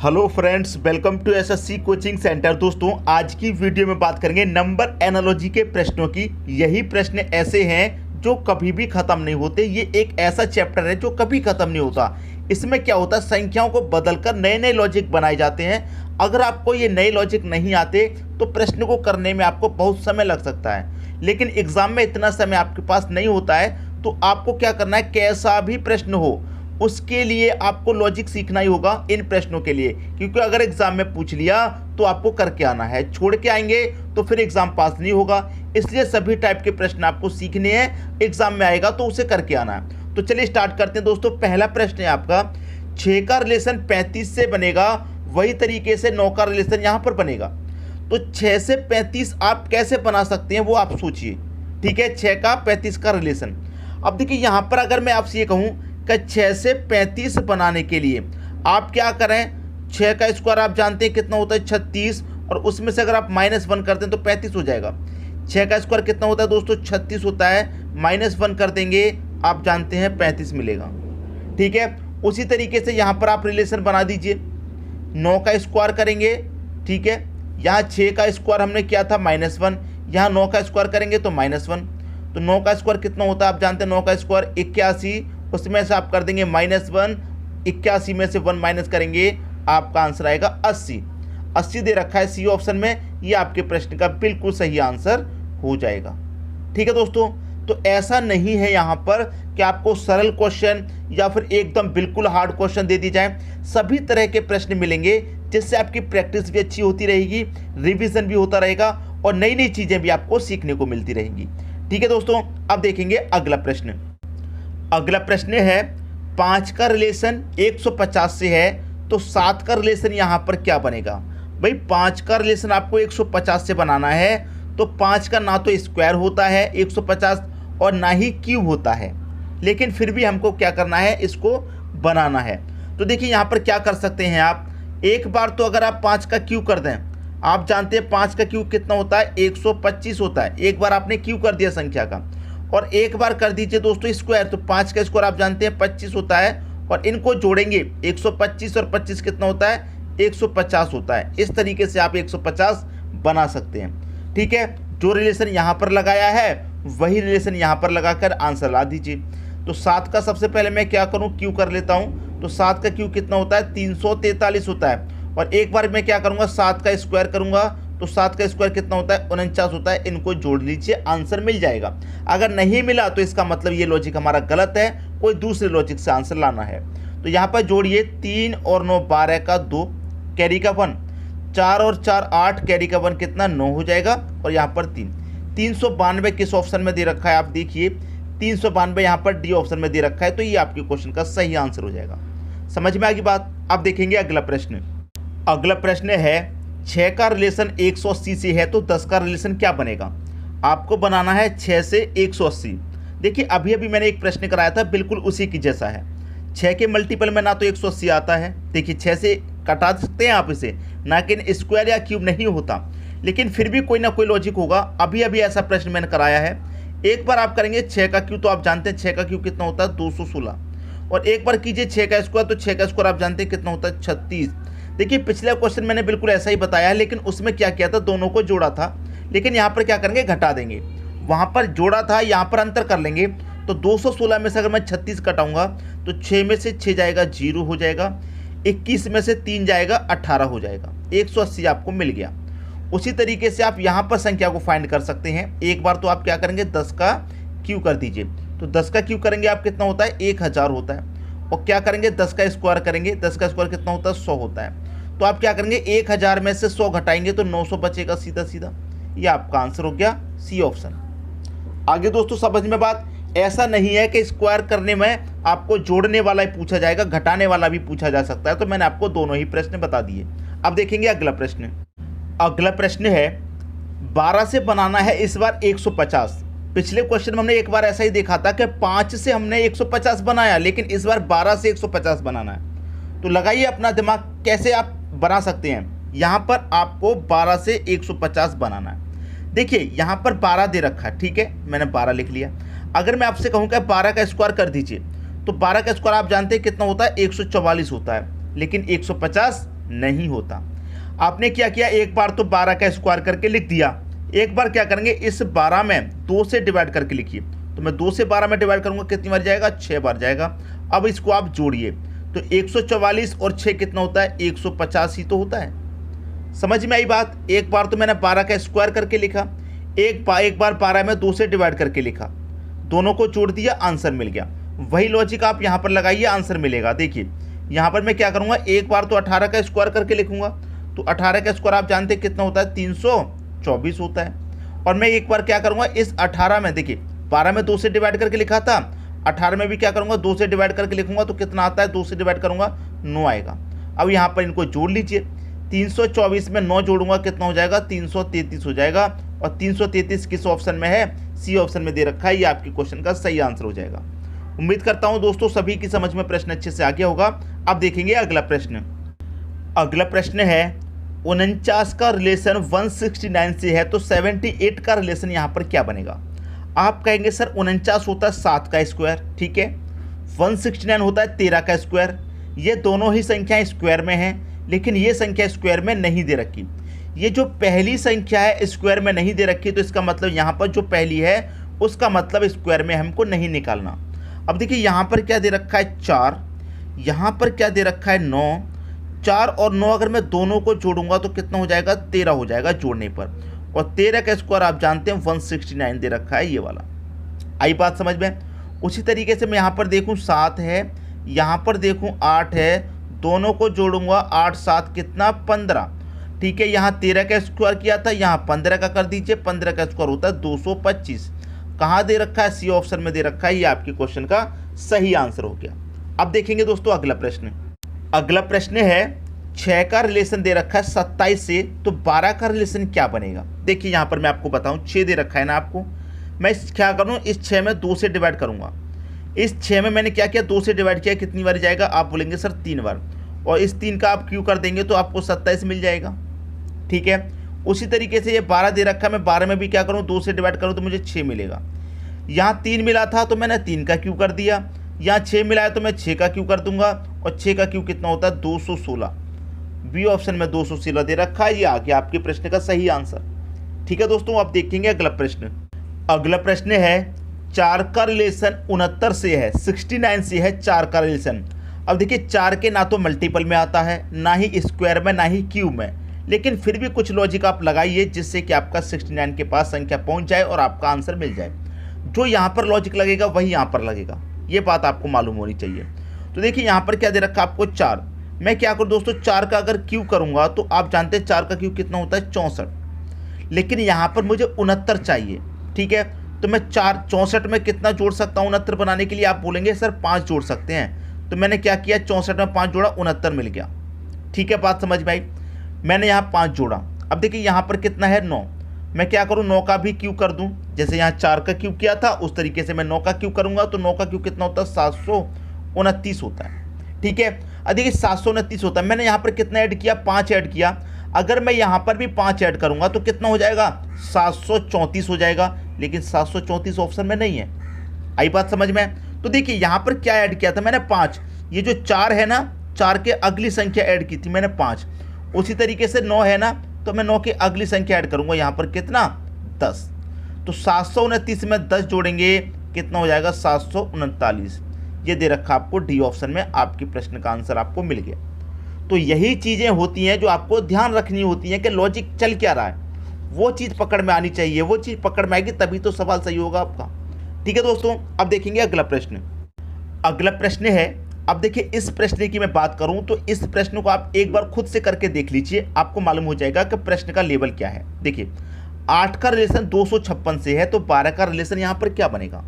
Hello friends, welcome to SSC coaching centre. दोस्तों, आज की वीडियो में बात करेंगे नंबर एनालॉजी के प्रश्नों की। यही प्रश्न ऐसे हैं जो कभी भी ख़त्म नहीं होते। ये एक ऐसा चैप्टर है जो कभी ख़त्म नहीं होता। इसमें क्या होता है, संख्याओं को बदलकर नए नए लॉजिक बनाए जाते हैं। अगर आपको ये नए लॉजिक नहीं आते तो प्रश्न को करने में आपको बहुत समय लग सकता है, लेकिन एग्ज़ाम में इतना समय आपके पास नहीं होता है। तो आपको क्या करना है, कैसा भी प्रश्न हो उसके लिए आपको लॉजिक सीखना ही होगा इन प्रश्नों के लिए, क्योंकि अगर एग्जाम में पूछ लिया तो आपको करके आना है। छोड़ के आएंगे तो फिर एग्जाम पास नहीं होगा। इसलिए सभी टाइप के प्रश्न आपको सीखने हैं, एग्जाम में आएगा तो उसे करके आना है। तो चलिए स्टार्ट करते हैं दोस्तों। पहला प्रश्न है आपका, 6 का रिलेशन 35 से बनेगा, वही तरीके से 9 का रिलेशन यहाँ पर बनेगा। तो 6 से 35 आप कैसे बना सकते हैं वो आप सोचिए। ठीक है, 6 का 35 का रिलेशन। अब देखिए यहाँ पर अगर मैं आपसे ये कहूँ कि 6 से 35 बनाने के लिए आप क्या करें, 6 का स्क्वायर आप जानते हैं कितना होता है 36, और उसमें से अगर आप -1 करते हैं तो 35 हो जाएगा। 6 का स्क्वायर कितना होता है दोस्तों, 36 होता है। -1 कर देंगे, आप जानते हैं 35 मिलेगा। ठीक है, उसी तरीके से यहाँ पर आप रिलेशन बना दीजिए। 9 का स्क्वायर करेंगे, ठीक है, यहाँ 6 का स्क्वायर हमने किया था -1, यहाँ 9 का स्क्वायर करेंगे तो -1। तो 9 का स्क्वायर कितना होता है आप जानते हैं, 9 का स्क्वायर 81, उसमें से आप कर देंगे -1, 81 में से 1 माइनस करेंगे, आपका आंसर आएगा 80। 80 दे रखा है सी ऑप्शन में, ये आपके प्रश्न का बिल्कुल सही आंसर हो जाएगा। ठीक है दोस्तों, तो ऐसा नहीं है यहाँ पर कि आपको सरल क्वेश्चन या फिर एकदम बिल्कुल हार्ड क्वेश्चन दे दी जाए। सभी तरह के प्रश्न मिलेंगे जिससे आपकी प्रैक्टिस भी अच्छी होती रहेगी, रिविजन भी होता रहेगा और नई नई चीज़ें भी आपको सीखने को मिलती रहेंगी। ठीक है दोस्तों, अब देखेंगे अगला प्रश्न। अगला प्रश्न है, 5 का रिलेशन 150 से है तो 7 का रिलेशन यहाँ पर क्या बनेगा। भाई 5 का रिलेशन आपको 150 से बनाना है, तो 5 का ना तो स्क्वायर होता है 150 और ना ही क्यूब होता है, लेकिन फिर भी हमको क्या करना है, इसको बनाना है। तो देखिए यहाँ पर क्या कर सकते हैं आप, एक बार तो अगर आप 5 का क्यूब कर दें, आप जानते हैं 5 का क्यूब कितना होता है, 125 होता है। एक बार आपने क्यूब कर दिया संख्या का, और एक बार कर दीजिए दोस्तों स्क्वायर, तो 5 का स्क्वायर आप जानते हैं 25 होता है, और इनको जोड़ेंगे 125 और 25 कितना होता है, 150 होता है। इस तरीके से आप 150 बना सकते हैं। ठीक है, जो रिलेशन यहाँ पर लगाया है वही रिलेशन यहाँ पर लगाकर आंसर ला दीजिए। तो 7 का सबसे पहले मैं क्या करूँ, क्यू कर लेता हूँ। तो 7 का क्यू कितना होता है, 343 होता है, और एक बार मैं क्या करूँगा, 7 का स्क्वायर करूँगा। तो 7 का स्क्वायर कितना होता है, 49 होता है। इनको जोड़ लीजिए, आंसर मिल जाएगा। अगर नहीं मिला तो इसका मतलब ये लॉजिक हमारा गलत है, कोई दूसरे लॉजिक से आंसर लाना है। तो यहाँ पर जोड़िए, 3 और 9 12 का 2, कैरी का 1, 4 और 4 8, कैरी का 1 कितना 9 हो जाएगा, और यहाँ पर 3। 392 किस ऑप्शन में दे रखा है आप देखिए, 392 यहाँ पर डी ऑप्शन में दे रखा है। तो ये आपके क्वेश्चन का सही आंसर हो जाएगा। समझ में आ गई बात। अब देखेंगे अगला प्रश्न। अगला प्रश्न है, 6 का रिलेशन 180 से है तो 10 का रिलेशन क्या बनेगा। आपको बनाना है 6 से 180। देखिए अभी अभी मैंने एक प्रश्न कराया था, बिल्कुल उसी की जैसा है। 6 के मल्टीपल में ना तो 180 आता है, देखिए 6 से कटा सकते हैं आप इसे, ना कि स्क्वायर या क्यूब नहीं होता, लेकिन फिर भी कोई ना कोई लॉजिक होगा। अभी अभी ऐसा प्रश्न मैंने कराया है। एक बार आप करेंगे 6 का क्यूब, तो आप जानते हैं 6 का क्यूब कितना होता है 216, और एक बार कीजिए 6 का स्क्वायर, तो 6 का स्क्वायर आप जानते हैं कितना होता है 36। देखिए पिछले क्वेश्चन मैंने बिल्कुल ऐसा ही बताया है, लेकिन उसमें क्या किया था, दोनों को जोड़ा था, लेकिन यहाँ पर क्या करेंगे, घटा देंगे। वहाँ पर जोड़ा था, यहाँ पर अंतर कर लेंगे। तो 216 में से अगर मैं 36 कटाऊंगा तो 6 में से 6 जाएगा 0 हो जाएगा, 21 में से 3 जाएगा 18 हो जाएगा, 180 आपको मिल गया। उसी तरीके से आप यहाँ पर संख्या को फाइंड कर सकते हैं। एक बार तो आप क्या करेंगे, 10 का क्यू कर दीजिए। तो 10 का क्यू करेंगे आप कितना होता है, 1000 होता है। और क्या करेंगे, 10 का स्क्वायर करेंगे, 10 का स्क्वायर कितना होता है 100 होता है। तो आप क्या करेंगे, 1000 में से 100 घटाएंगे तो 900 बचेगा सीधा सीधा। ये आपका आंसर हो गया सी ऑप्शन। आगे दोस्तों समझ में बात, ऐसा नहीं है कि स्क्वायर करने में आपको जोड़ने वाला ही पूछा जाएगा, घटाने वाला भी पूछा जा सकता है। तो मैंने आपको दोनों ही प्रश्न बता दिए। अब देखेंगे अगला प्रश्न। अगला प्रश्न है, 12 से बनाना है इस बार 150। पिछले क्वेश्चन में हमने एक बार ऐसा ही देखा था कि 5 से हमने 150 बनाया, लेकिन इस बार 12 से 150 बनाना है। तो लगाइए अपना दिमाग, कैसे आप बना सकते हैं। यहाँ पर आपको 12 से 150 बनाना है। देखिए यहाँ पर 12 दे रखा है, ठीक है, मैंने 12 लिख लिया। अगर मैं आपसे कहूँ कि 12 का स्क्वायर कर दीजिए, तो 12 का स्क्वायर आप जानते हैं कितना होता है, 144 होता है, लेकिन 150 नहीं होता। आपने क्या किया, एक बार तो 12 का स्क्वायर करके लिख दिया, एक बार क्या करेंगे इस 12 में 2 से डिवाइड करके लिखिए। तो मैं 2 से 12 में डिवाइड करूंगा, कितनी बार जाएगा, 6 बार जाएगा। अब इसको आप जोड़िए तो 144 और 6 कितना होता है, 150 ही तो होता है। समझ में आई बात। एक बार तो मैंने 12 का स्क्वायर करके लिखा, एक बार 12 में 2 से डिवाइड करके लिखा, दोनों को जोड़ दिया, आंसर मिल गया। वही लॉजिक आप यहाँ पर लगाइए, आंसर मिलेगा। देखिए यहाँ पर मैं क्या करूँगा, एक बार तो 18 का स्क्वायर करके लिखूंगा, तो 18 का स्क्वायर आप जानते हैं कितना होता है, 324 होता है। और मैं एक बार क्या करूँगा, इस 18 में देखिए 12 में 2 से डिवाइड करके लिखा था, 18 में भी क्या करूँगा 2 से डिवाइड करके लिखूंगा, तो कितना आता है, 2 से डिवाइड करूँगा 9 आएगा। अब यहाँ पर इनको जोड़ लीजिए, 324 में 9 जोड़ूंगा कितना हो जाएगा, 333 हो जाएगा। और 333 किस ऑप्शन में है, सी ऑप्शन में दे रखा है। ये आपके क्वेश्चन का सही आंसर हो जाएगा। उम्मीद करता हूं दोस्तों सभी की समझ में प्रश्न अच्छे से आ गया होगा। अब देखेंगे अगला प्रश्न। अगला प्रश्न है 49 का रिलेशन 169 से है, तो 78 का रिलेशन यहाँ पर क्या बनेगा। आप कहेंगे सर 49 होता है 7 का स्क्वायर, ठीक है, 169 होता है 13 का स्क्वायर। ये दोनों ही संख्याएं स्क्वायर में हैं, लेकिन ये संख्या स्क्वायर में नहीं दे रखी। ये जो पहली संख्या है स्क्वायर में नहीं दे रखी, तो इसका मतलब यहाँ पर जो पहली है उसका मतलब स्क्वायर में हमको नहीं निकालना। अब देखिए यहाँ पर क्या दे रखा है 4, यहाँ पर क्या दे रखा है 9। 4 और 9 अगर मैं दोनों को जोड़ूंगा तो कितना हो जाएगा, 13 हो जाएगा जोड़ने पर। और 13 का स्क्वायर आप जानते हैं 169 दे रखा है, ये वाला। आई बात समझ में। उसी तरीके से मैं यहाँ पर देखूँ 7 है, यहाँ पर देखूँ 8 है, दोनों को जोड़ूंगा 8 7 कितना 15, ठीक है। यहाँ 13 का स्क्वायर किया था, यहाँ 15 का कर दीजिए, 15 का स्क्वायर होता है 225। कहाँ दे रखा है, सी ऑप्शन में दे रखा है। ये आपके क्वेश्चन का सही आंसर हो गया। अब देखेंगे दोस्तों अगला प्रश्न। अगला प्रश्न है 6 का रिलेशन दे रखा है 27 से, तो 12 का रिलेशन क्या बनेगा। देखिए यहाँ पर मैं आपको बताऊँ, 6 दे रखा है ना आपको, मैं क्या करूँ, इस 6 में 2 से डिवाइड करूँगा। इस 6 में मैंने क्या किया, 2 से डिवाइड किया, कितनी बार जाएगा, आप बोलेंगे सर 3 बार। और इस 3 का आप क्यू कर देंगे तो आपको 27 मिल जाएगा, ठीक है। उसी तरीके से ये 12 दे रखा है, मैं 12 में भी क्या करूँ, 2 से डिवाइड करूँ तो मुझे 6 मिलेगा। यहाँ 3 मिला था तो मैंने 3 का क्यू कर दिया, यहाँ 6 मिला है तो मैं 6 का क्यू कर दूंगा। और 6 का क्यू कितना होता है, 216। बी ऑप्शन में 216 दे रखा है। ये आ गया आपके प्रश्न का सही आंसर, ठीक है दोस्तों। अब देखेंगे अगला प्रश्न। अगला प्रश्न है 4 का रिलेशन 69 से है, 69 से है 4 का रिलेशन। अब देखिए 4 के ना तो मल्टीपल में आता है, ना ही स्क्वायर में, ना ही क्यूब में, लेकिन फिर भी कुछ लॉजिक आप लगाइए जिससे कि आपका 69 के पास संख्या पहुंच जाए और आपका आंसर मिल जाए। जो यहाँ पर लॉजिक लगेगा वही यहाँ पर लगेगा, ये बात आपको मालूम होनी चाहिए। तो देखिए यहाँ पर क्या दे रखा है आपको 4। मैं क्या करूँ दोस्तों, 4 का अगर क्यू करूँगा तो आप जानते हैं 4 का क्यू कितना होता है, 64। लेकिन यहाँ पर मुझे 69 चाहिए, ठीक है। तो मैं 64 में कितना जोड़ सकता हूँ 69 बनाने के लिए, आप बोलेंगे सर 5 जोड़ सकते हैं। तो मैंने क्या किया, 64 में 5 जोड़ा, 69 मिल गया, ठीक है। बात समझ में आई। मैंने यहाँ 5 जोड़ा। अब देखिए यहाँ पर कितना है 9, मैं क्या करूँ 9 का भी क्यू कर दूँ। जैसे यहाँ 4 का क्यू किया था उस तरीके से मैं 9 का क्यू करूँगा, तो 9 का क्यू कितना होता है, 729 होता है, ठीक है। अब देखिए 729 होता है, मैंने यहाँ पर कितना ऐड किया, 5 ऐड किया। अगर मैं यहाँ पर भी 5 ऐड करूँगा तो कितना हो जाएगा, 734 हो जाएगा। लेकिन 734 ऑप्शन में नहीं है। आई बात समझ में। तो देखिए यहाँ पर क्या ऐड किया था मैंने, 5। ये जो 4 है ना, 4 के अगली संख्या ऐड की थी मैंने 5। उसी तरीके से 9 है ना, तो मैं 9 की अगली संख्या ऐड करूंगा, यहाँ पर कितना 10। तो 729 में 10 जोड़ेंगे कितना हो जाएगा, 739। ये दे रखा आपको डी ऑप्शन में, आपके प्रश्न का आंसर आपको मिल गया। तो यही चीज़ें होती हैं जो आपको ध्यान रखनी होती हैं कि लॉजिक चल क्या रहा है, वो चीज़ पकड़ में आनी चाहिए। वो चीज़ पकड़ में आएगी तभी तो सवाल सही होगा आपका, ठीक है दोस्तों। अब देखेंगे अगला प्रश्न। अगला प्रश्न है, अब देखिए इस प्रश्न की मैं बात करूं तो इस प्रश्न को आप एक बार खुद से करके देख लीजिए, आपको मालूम हो जाएगा कि प्रश्न का लेवल क्या है। देखिए 8 का रिलेशन 256 से है, तो 12 का रिलेशन यहाँ पर क्या बनेगा,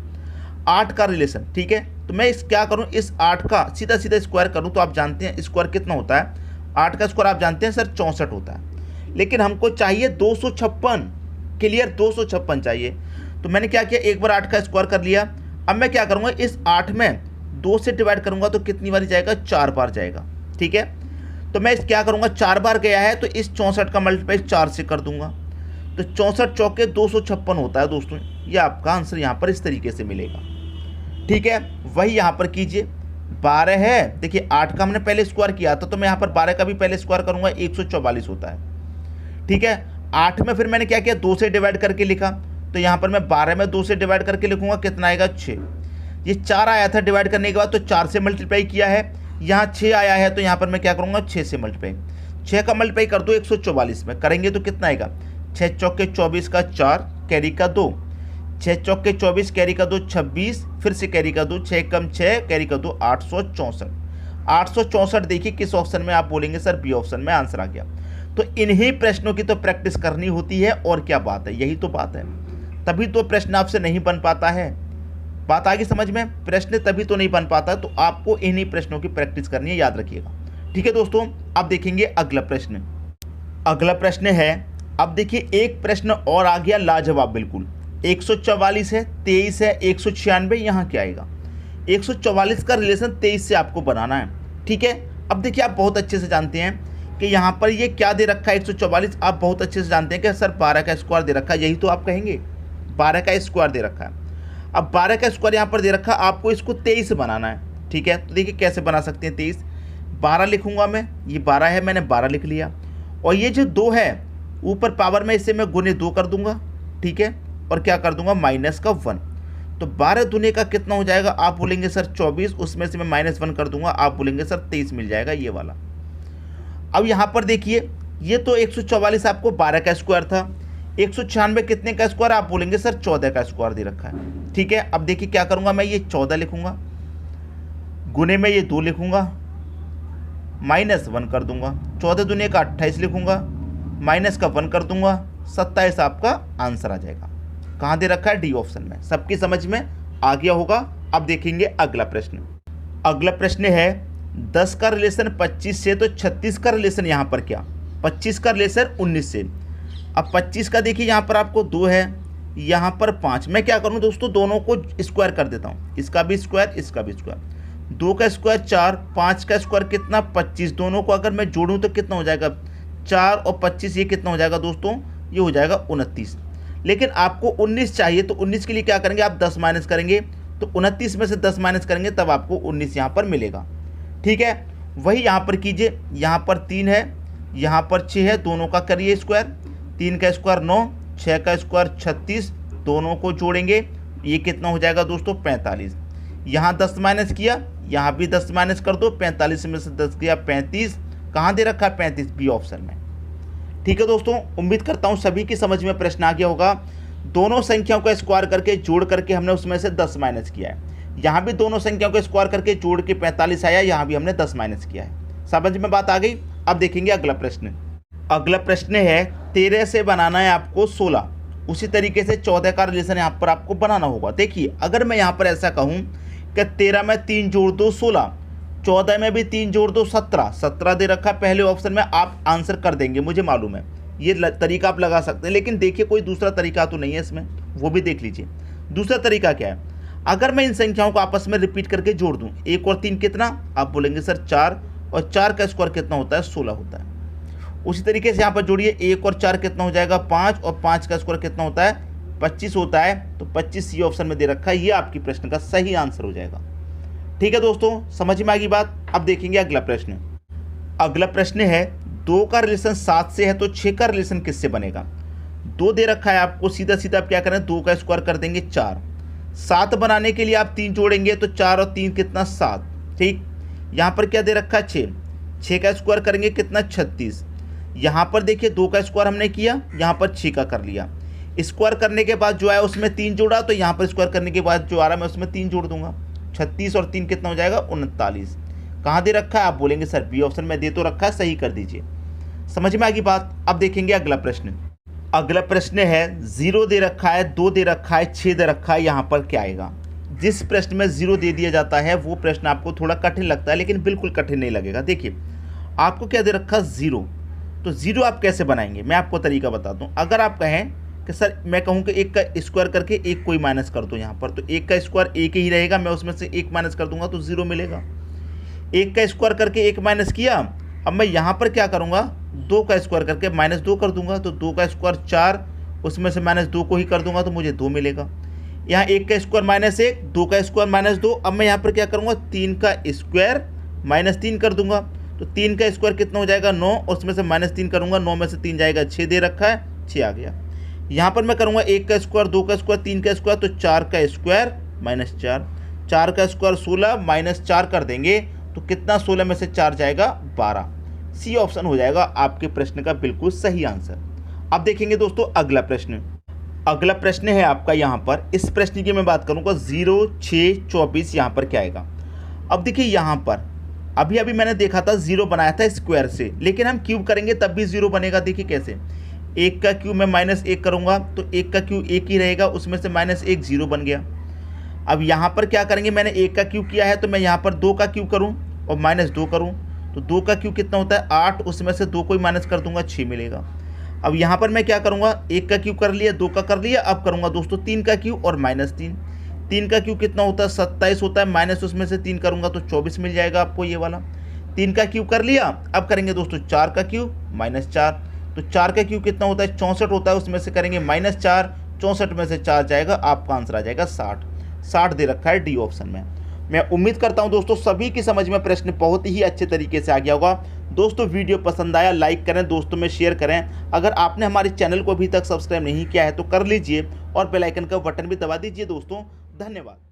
8 का रिलेशन, ठीक है। तो मैं इस क्या करूँ, इस 8 का सीधा सीधा स्क्वायर करूँ तो आप जानते हैं स्क्वायर कितना होता है, 8 का स्क्वायर आप जानते हैं सर 64 होता है। लेकिन हमको चाहिए 256, क्लियर 256 चाहिए। तो मैंने क्या किया, एक बार 8 का स्क्वायर कर लिया। अब मैं क्या करूँगा, इस 8 में 2 से डिवाइड करूंगा तो कितनी बार जाएगा, 4 बार जाएगा, ठीक है। तो मैं इस क्या करूंगा, 4 बार गया है तो इस 64 का मल्टीप्लाई 4 से कर दूंगा, तो 64 चौके 256 होता है दोस्तों। ये आपका आंसर यहाँ पर इस तरीके से मिलेगा, ठीक है। वही यहाँ पर कीजिए, 12 है, देखिए 8 का हमने पहले स्क्वायर किया था, तो मैं यहाँ पर 12 का भी पहले स्क्वायर करूँगा, 144 होता है। ठीक है, 8 में फिर मैंने क्या किया, 2 से डिवाइड करके लिखा, तो यहाँ पर मैं 12 में 2 से डिवाइड करके लिखूँगा, कितना आएगा 6। ये 4 आया था डिवाइड करने के बाद, तो 4 से मल्टीप्लाई किया है, यहाँ 6 आया है, तो यहाँ पर मैं क्या करूँगा 6 से मल्टीप्लाई, 6 का मल्टीप्लाई कर दो 144 में, करेंगे तो कितना आएगा, 6 चौके 24 का 4 कैरी का 2, 6 चौके 24 कैरी का 2 26, फिर से कैरी का 2, 6 कम 6 कैरी का 2 864। 864 देखिए किस ऑप्शन में आप बोलेंगे सर बी ऑप्शन में आंसर आ गया। तो इन्हीं प्रश्नों की तो प्रैक्टिस करनी होती है, और क्या बात है, यही तो बात है, तभी तो प्रश्न आपसे नहीं बन पाता है। बात आ गई समझ में, प्रश्न तभी तो नहीं बन पाता, तो आपको इन्हीं प्रश्नों की प्रैक्टिस करनी है, याद रखिएगा। ठीक है दोस्तों, अब देखेंगे अगला प्रश्न। अगला प्रश्न है, अब देखिए एक प्रश्न और आ गया लाजवाब बिल्कुल। 144 है, 23 है, 196, यहाँ क्या आएगा। 144 का रिलेशन 23 से आपको बनाना है। ठीक है, अब देखिए आप बहुत अच्छे से जानते हैं कि यहाँ पर ये क्या दे रखा है, 144 आप बहुत अच्छे से जानते हैं कि सर 12 का स्क्वायर दे रखा है, यही तो आप कहेंगे, 12 का स्क्वायर दे रखा है। अब 12 का स्क्वायर यहाँ पर दे रखा है, आपको इसको 23 बनाना है। ठीक है, तो देखिए कैसे बना सकते हैं, 23 12 लिखूंगा मैं, ये 12 है, मैंने 12 लिख लिया, और ये जो 2 है ऊपर पावर में, इसे मैं गुने 2 कर दूंगा। ठीक है, और क्या कर दूंगा माइनस का 1, तो 12 दुने का कितना हो जाएगा, आप बोलेंगे सर 24, उसमें से मैं -1 कर दूंगा, आप बोलेंगे सर 23 मिल जाएगा, ये वाला। अब यहाँ पर देखिए ये तो 144 आपको 12 का स्क्वायर था, 196 कितने का स्क्वायर, आप बोलेंगे सर 14 का स्क्वायर दे रखा है। ठीक है, अब देखिए क्या करूँगा मैं, ये 14 लिखूंगा, गुने में ये 2 लिखूंगा, -1 कर दूंगा, 14 दुनिया का 28 लिखूंगा, माइनस का 1 कर दूंगा, 27 आपका आंसर आ जाएगा। कहाँ दे रखा है, डी ऑप्शन में। सबकी समझ में आ गया होगा। अब देखेंगे अगला प्रश्न। अगला प्रश्न है 10 का रिलेशन 25 से, तो 36 का रिलेशन यहाँ पर क्या, 25 का रिलेशन 19 से। अब 25 का देखिए यहाँ पर आपको 2 है, यहाँ पर 5, मैं क्या करूँ दोस्तों, दोनों को स्क्वायर कर देता हूँ, इसका भी स्क्वायर इसका भी स्क्वायर, 2 का स्क्वायर 4, 5 का स्क्वायर कितना 25, दोनों को अगर मैं जोड़ूँ तो कितना हो जाएगा 4 और 25, ये कितना हो जाएगा दोस्तों, ये हो जाएगा 29। लेकिन आपको 19 चाहिए, तो 19 के लिए क्या करेंगे आप 10 माइनस करेंगे, तो 29 में से 10 माइनस करेंगे तब आपको 19 यहाँ पर मिलेगा। ठीक है, वही यहाँ पर कीजिए, यहाँ पर 3 है, यहाँ पर 6 है, दोनों का करिए स्क्वायर, 3 का स्क्वायर 9, 6 का स्क्वायर 36, दोनों को जोड़ेंगे, ये कितना हो जाएगा दोस्तों 45। यहाँ 10 माइनस किया, यहाँ भी 10 माइनस कर दो, 45 में से 10 किया 35, कहाँ दे रखा है 35, बी ऑप्शन में। ठीक है दोस्तों, उम्मीद करता हूँ सभी की समझ में प्रश्न आ गया होगा। दोनों संख्याओं का स्क्वायर करके जोड़ करके हमने उसमें से 10 माइनस किया है, यहाँ भी दोनों संख्याओं का स्क्वायर करके जोड़ के 45 आया, यहाँ भी हमने 10 माइनस किया है। समझ में बात आ गई। अब देखेंगे अगला प्रश्न। अगला प्रश्न है 13 से बनाना है आपको 16, उसी तरीके से 14 का रिलेशन यहाँ पर आपको बनाना होगा। देखिए अगर मैं यहाँ पर ऐसा कहूँ कि 13 में 3 जोड़ दो 16, 14 में भी 3 जोड़ दो 17, 17 दे रखा है पहले ऑप्शन में, आप आंसर कर देंगे मुझे मालूम है, ये तरीका आप लगा सकते हैं। लेकिन देखिए कोई दूसरा तरीका तो नहीं है इसमें, वो भी देख लीजिए। दूसरा तरीका क्या है, अगर मैं इन संख्याओं को आपस में रिपीट करके जोड़ दूं, 1 और 3 कितना, आप बोलेंगे सर 4, और 4 का स्क्वायर कितना होता है 16 होता है। उसी तरीके से यहाँ पर जोड़िए, 1 और 4 कितना हो जाएगा 5, और 5 का स्क्वायर कितना होता है 25 होता है, तो 25 सी ऑप्शन में दे रखा है, ये आपकी प्रश्न का सही आंसर हो जाएगा। ठीक है दोस्तों, समझ में आ गई बात। अब देखेंगे अगला प्रश्न। अगला प्रश्न है 2 का रिलेशन 7 से है, तो 6 का रिलेशन किससे बनेगा। 2 दे रखा है आपको, सीधा सीधा आप क्या करें 2 का स्क्वायर कर देंगे 4, 7 बनाने के लिए आप 3 जोड़ेंगे, तो 4 और 3 कितना 7। ठीक, यहाँ पर क्या दे रखा है 6, 6 का स्क्वायर करेंगे कितना 36। यहाँ पर देखिए 2 का स्क्वायर हमने किया, यहाँ पर 6 का कर लिया, स्क्वायर करने के बाद जो आया उसमें 3 जोड़ा, तो यहाँ पर स्क्वायर करने के बाद जो आ रहा है मैं उसमें 3 जोड़ दूंगा, 36 और 3 कितना हो जाएगा 39। कहाँ दे रखा है, आप बोलेंगे सर बी ऑप्शन में दे तो रखा है, सही कर दीजिए। समझ में आ गई बात। अब देखेंगे अगला प्रश्न। अगला प्रश्न है 0 दे रखा है, 2 दे रखा है, 6 दे रखा है, यहाँ पर क्या आएगा। जिस प्रश्न में 0 दे दिया जाता है वो प्रश्न आपको थोड़ा कठिन लगता है, लेकिन बिल्कुल कठिन नहीं लगेगा। देखिए आपको क्या दे रखा 0, तो 0 आप कैसे बनाएंगे, मैं आपको तरीका बताता हूँ। अगर आप कहें कि सर मैं कहूँ कि 1 का स्क्वायर करके 1 कोई माइनस कर दो यहाँ पर, तो 1 का स्क्वायर 1 ही रहेगा, मैं उसमें से 1 माइनस कर दूंगा तो 0 मिलेगा। 1 का स्क्वायर करके 1 माइनस किया, अब मैं यहाँ पर क्या करूँगा 2 का स्क्वायर करके -2 कर दूंगा, तो 2 का स्क्वायर 4, उसमें से -2 को ही कर दूंगा तो मुझे 2 मिलेगा। यहाँ 1 का स्क्वायर -1, 2 का स्क्वायर -2। अब मैं यहाँ पर क्या करूँगा, 3 का स्क्वायर -3 कर दूंगा। तो 3 का स्क्वायर कितना हो जाएगा 9, और उसमें से -3 करूँगा, 9 में से 3 जाएगा 6 दे रखा है, 6 आ गया। यहाँ पर मैं करूँगा 1 का स्क्वायर, 2 का स्क्वायर, 3 का स्क्वायर, तो 4 का स्क्वायर -4, 4 का स्क्वायर 16 -4 कर देंगे तो कितना 16 में से 4 जाएगा 12। सी ऑप्शन हो जाएगा आपके प्रश्न का बिल्कुल सही आंसर। अब देखेंगे दोस्तों अगला प्रश्न। अगला प्रश्न है आपका यहाँ पर, इस प्रश्न की मैं बात करूँगा 0, 6, 24 यहाँ पर क्या आएगा। अब देखिए यहाँ पर अभी मैंने देखा था 0 बनाया था स्क्वायर से, लेकिन हम क्यूब करेंगे तब भी 0 बनेगा। देखिए कैसे, 1 का क्यूब मैं -1 करूँगा तो 1 का क्यूब 1 ही रहेगा, उसमें से -1 0 बन गया। अब यहाँ पर क्या करेंगे, मैंने 1 का क्यूब किया है तो मैं यहाँ पर 2 का क्यूब करूँ और -2 करूँ, तो 2 का क्यूब कितना होता है 8, उसमें से 2 को ही माइनस कर दूंगा 6 मिलेगा। अब यहाँ पर मैं क्या करूँगा, 1 का क्यूब कर लिया, 2 का कर लिया, अब करूँगा दोस्तों 3 का क्यूब और -3। 3 का क्यूब कितना होता है 27 होता है, माइनस उसमें से 3 करूँगा तो 24 मिल जाएगा आपको ये वाला। 3 का क्यूब कर लिया, अब करेंगे दोस्तों 4 का क्यूब -4, तो 4 का क्यूब कितना होता है 64 होता है, उसमें से करेंगे -4, 64 में से 4 जाएगा, आपका आंसर आ जाएगा 60 दे रखा है डी ऑप्शन में। मैं उम्मीद करता हूं दोस्तों सभी की समझ में प्रश्न बहुत ही अच्छे तरीके से आ गया होगा। दोस्तों वीडियो पसंद आया लाइक करें, दोस्तों में शेयर करें। अगर आपने हमारे चैनल को अभी तक सब्सक्राइब नहीं किया है तो कर लीजिए और बेल आइकन का बटन भी दबा दीजिए दोस्तों। धन्यवाद।